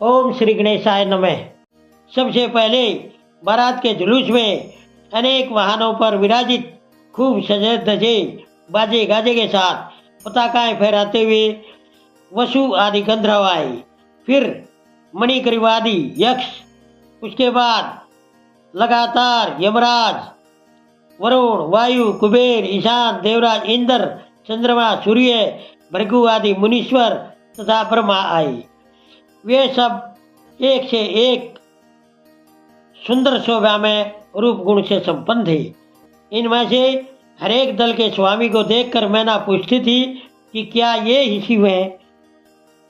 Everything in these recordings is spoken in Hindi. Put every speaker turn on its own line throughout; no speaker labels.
ओम श्री गणेशाय नमः। सबसे पहले बारात के जुलूस में अनेक वाहनों पर विराजित खूब सजे धजे बाजे गाजे के साथ पताकाएं फहराते हुए वसु आदि गंधर्व आए। फिर मणिकरिवादी यक्ष, उसके बाद लगातार यमराज, वरुण, वायु, कुबेर, ईशान, देवराज, इंद्र, चंद्रमा, सूर्य, भृगु आदि मुनीश्वर तथा ब्रह्मा आए। वे सब एक से एक सुंदर शोभा में रूप गुण से संपन्न थे। इनमें से हर एक दल के स्वामी को देखकर मैना पूछती थी कि क्या ये ही शिव हैं?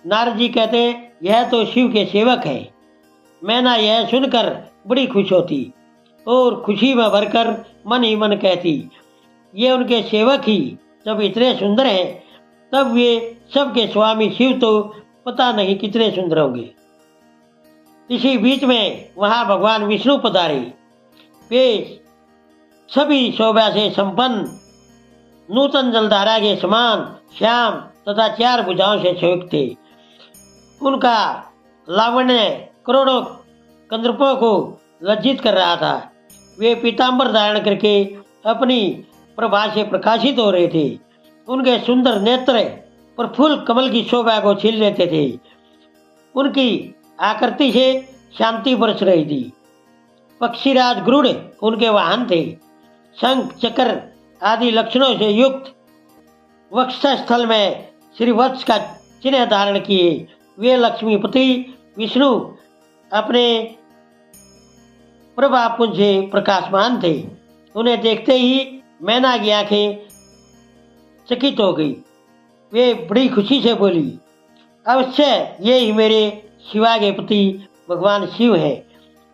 नारद जी कहते, यह तो शिव के सेवक है। मैना यह सुनकर बड़ी खुश होती और खुशी में भरकर मन ही मन कहती, ये उनके सेवक ही जब इतने सुंदर हैं तब वे सबके स्वामी शिव तो पता नहीं कितने सुंदर होंगे। इसी बीच में वहां भगवान विष्णु पधारे। वे सभी शोभा से संपन्न, नूतन जलधारा के समान श्याम तथा 4 भुजाओं से संयुक्त थे। उनका लावण्य करोड़ों कंदर्पों को लज्जित कर रहा था। वे पीताम्बर धारण करके अपनी प्रभा से प्रकाशित हो रहे थे। उनके सुंदर नेत्र प्रफुल्ल कमल की शोभा को छीन लेते थे। उनकी आकृति से शांति बरस रही थी। पक्षीराज गरुड़ उनके वाहन थे। शंख चक्र आदि लक्षणों से युक्त वक्षस्थल में श्रीवत्स का चिन्ह धारण किए वे लक्ष्मीपति विष्णु अपने प्रभापुंज से प्रकाशमान थे। उन्हें देखते ही मैना की आंखें चकित हो गई। वे बड़ी खुशी से बोली, अवश्य ये ही मेरे शिवा के पति भगवान शिव है,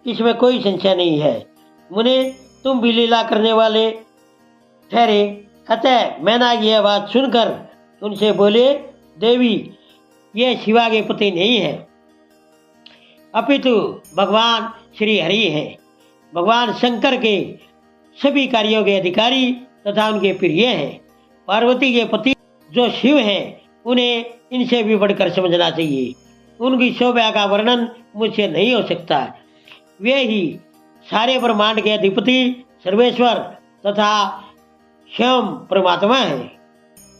इसमें कोई संशय नहीं है। मुने, तुम भी लीला करने वाले ठहरे। अतः मैना की यह बात सुनकर उनसे बोले, देवी, ये शिवा के पति नहीं है, अपितु भगवान श्री हरि हैं। भगवान शंकर के सभी कार्यों के अधिकारी तथा उनके प्रिय हैं। पार्वती के पति जो शिव हैं, उन्हें इनसे भी बढ़कर समझना चाहिए। उनकी शोभा का वर्णन मुझसे नहीं हो सकता। वे ही सारे ब्रह्मांड के अधिपति सर्वेश्वर तथा स्वयं परमात्मा हैं।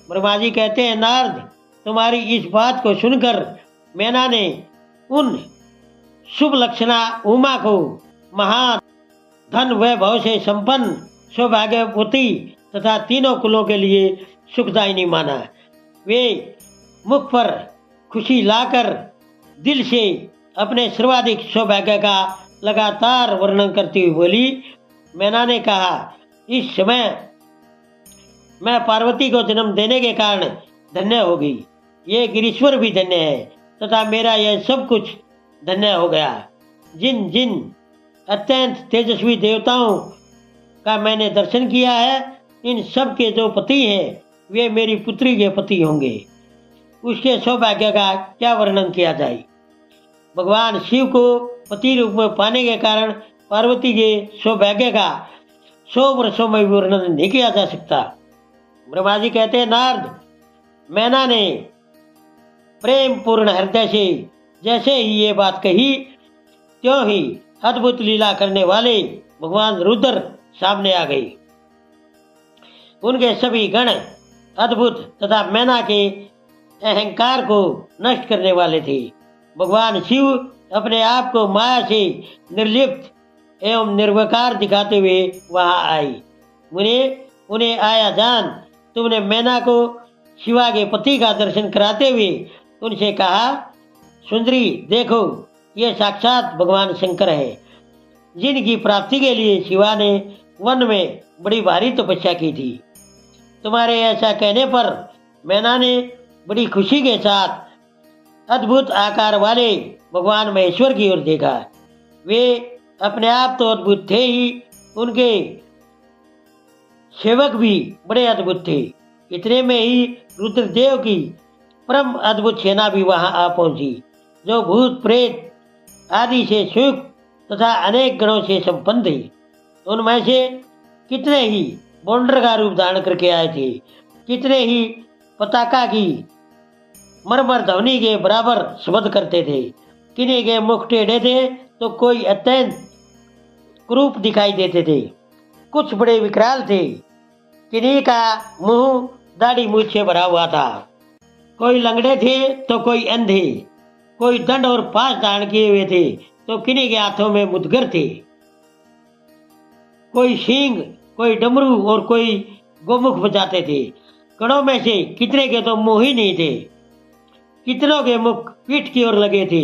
ब्रह्मा जी कहते हैं, नारद, तुम्हारी इस बात को सुनकर मैना ने उन शुभ लक्षणा उमा को महान धन वैभव से संपन्न सौभाग्यवती तथा तीनों कुलों के लिए सुखदायिनी माना। वे मुख पर खुशी लाकर दिल से अपने सर्वाधिक सौभाग्य का लगातार वर्णन करती हुई बोली। मैना ने कहा, इस समय मैं पार्वती को जन्म देने के कारण धन्य हो गई। ये गिरीश्वर भी धन्य है तथा मेरा यह सब कुछ धन्य हो गया। जिन जिन अत्यंत तेजस्वी देवताओं का मैंने दर्शन किया है, इन सब के जो पति हैं वे मेरी पुत्री के पति होंगे। उसके सौभाग्य का क्या वर्णन किया जाए। भगवान शिव को पति रूप में पाने के कारण पार्वती के सौभाग्य का 100 वर्षों में वर्णन नहीं किया जा सकता। ब्रह्मा जी कहते हैं, नारद, मैना ने प्रेम पूर्ण हृदय से जैसे ही ये बात कही, त्यों ही अद्भुत लीला करने वाले भगवान रुद्र सामने आ गए। उनके सभी गण अद्भुत तथा मैना के अहंकार को नष्ट करने वाले थे। भगवान शिव अपने आप को माया से निर्लिप्त एवं निर्विकार दिखाते हुए वहां आए। उन्हें आया जान तुमने मैना को शिवा के पति का दर्शन कराते हुए उनसे कहा, सुंदरी, देखो, ये साक्षात भगवान शंकर है, जिनकी प्राप्ति के लिए शिवा ने वन में बड़ी भारी तपस्या की थी। तुम्हारे ऐसा कहने पर मैना ने बड़ी खुशी के साथ अद्भुत आकार वाले भगवान महेश्वर की ओर देखा। वे अपने आप तो अद्भुत थे ही, उनके सेवक भी बड़े अद्भुत थे। इतने में ही रुद्रदेव की परम अद्भुत सेना भी वहां आ पहुंची, जो भूत प्रेत आदि से संयुक्त तथा अनेक गणों से संपन्न थे। उनमें से कितने ही बौंडर का रूप धारण करके आए थे, कितने ही पताका की मरमर ध्वनि के बराबर शब्द करते थे। किन्हीं के मुख टेढ़े थे तो कोई अत्यंत क्रूप दिखाई देते थे। कुछ बड़े विकराल थे, किन्हीं का मुंह दाढ़ी मूछ से भरा हुआ था। कोई लंगड़े थे तो कोई अंधे, कोई दंड और पास धारण किए हुए थे तो किन्हीं के हाथों में मुदगर थे। कोई सींग, कोई डमरू और कोई गोमुख बजाते थे। गणों में से कितने के तो मुंह ही नहीं थे, कितनों के मुख पीठ की ओर लगे थे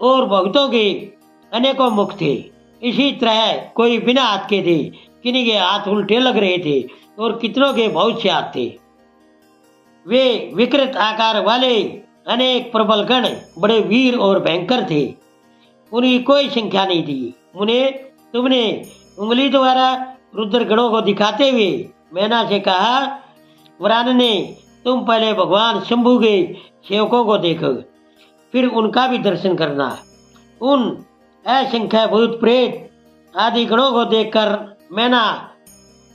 और भक्तों के अनेकों मुख थे। इसी तरह कोई बिना हाथ के थे, किन्हीं के हाथ उल्टे लग रहे थे और कितनों के बहुत से हाथ थे। वे विकृत आकार वाले अनेक प्रबल गण बड़े वीर और भयंकर थे, उनकी कोई संख्या नहीं थी। उन्हें तुमने उंगली द्वारा रुद्र गणों को दिखाते हुए मैना से कहा, वरानने तुम पहले भगवान शंभु के सेवकों को देखो, फिर उनका भी दर्शन करना। उन असंख्य भूत प्रेत आदि गणों को देखकर मैना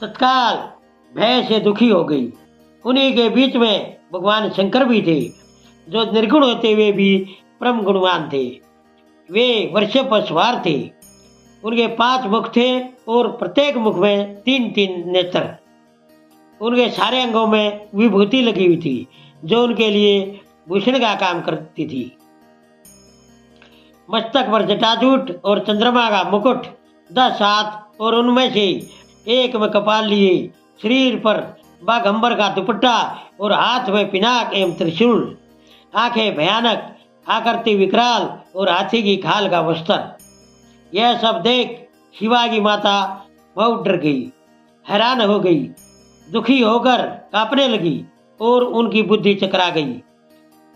तत्काल भय से दुखी हो गई। उन्हीं के बीच में भगवान शंकर भी थे, जो निर्गुण होते हुए भी परम गुणवान थे। वे वृषभ पर सवार थे, उनके 5 मुख थे और प्रत्येक मुख में 3-3 नेत्र। उनके सारे अंगों में विभूति लगी हुई थी, जो उनके लिए भूषण का काम करती थी। मस्तक पर जटाजूट और चंद्रमा का मुकुट, 10 हाथ और उनमें से एक में कपाल लिए, शरीर पर बाघंबर का दुपट्टा और हाथ में पिनाक एवं त्रिशूल, आंखें भयानक, आकृति विकराल और हाथी की खाल का वस्त्र। यह सब देख शिवा की माता बहुत डर गई, हैरान हो गई, दुखी होकर कांपने लगी और उनकी बुद्धि चकरा गई।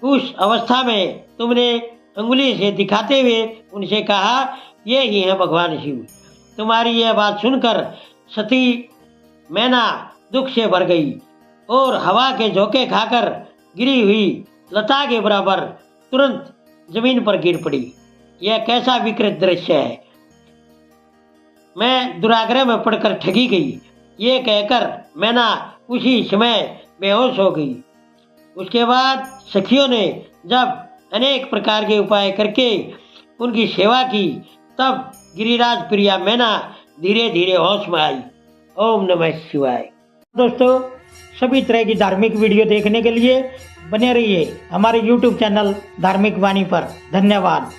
उस अवस्था में तुमने अंगुली से दिखाते हुए उनसे कहा, ये ही है भगवान शिव। तुम्हारी यह बात सुनकर सती मैना दुख से भर गई और हवा के झोंके खाकर गिरी हुई लता के बराबर तुरंत जमीन पर गिर पड़ी। यह कैसा विकृत दृश्य है, मैं दुराग्रह में पड़कर ठगी गई। ये कहकर मैना उसी समय बेहोश हो गई। उसके बाद सखियों ने जब अनेक प्रकार के उपाय करके उनकी सेवा की, तब गिरिराज प्रिया मैना धीरे धीरे होश में आई। ओम नमः शिवाय। दोस्तों, सभी तरह की धार्मिक वीडियो देखने के लिए बने रहिए हमारे YouTube चैनल धार्मिक वाणी पर। धन्यवाद।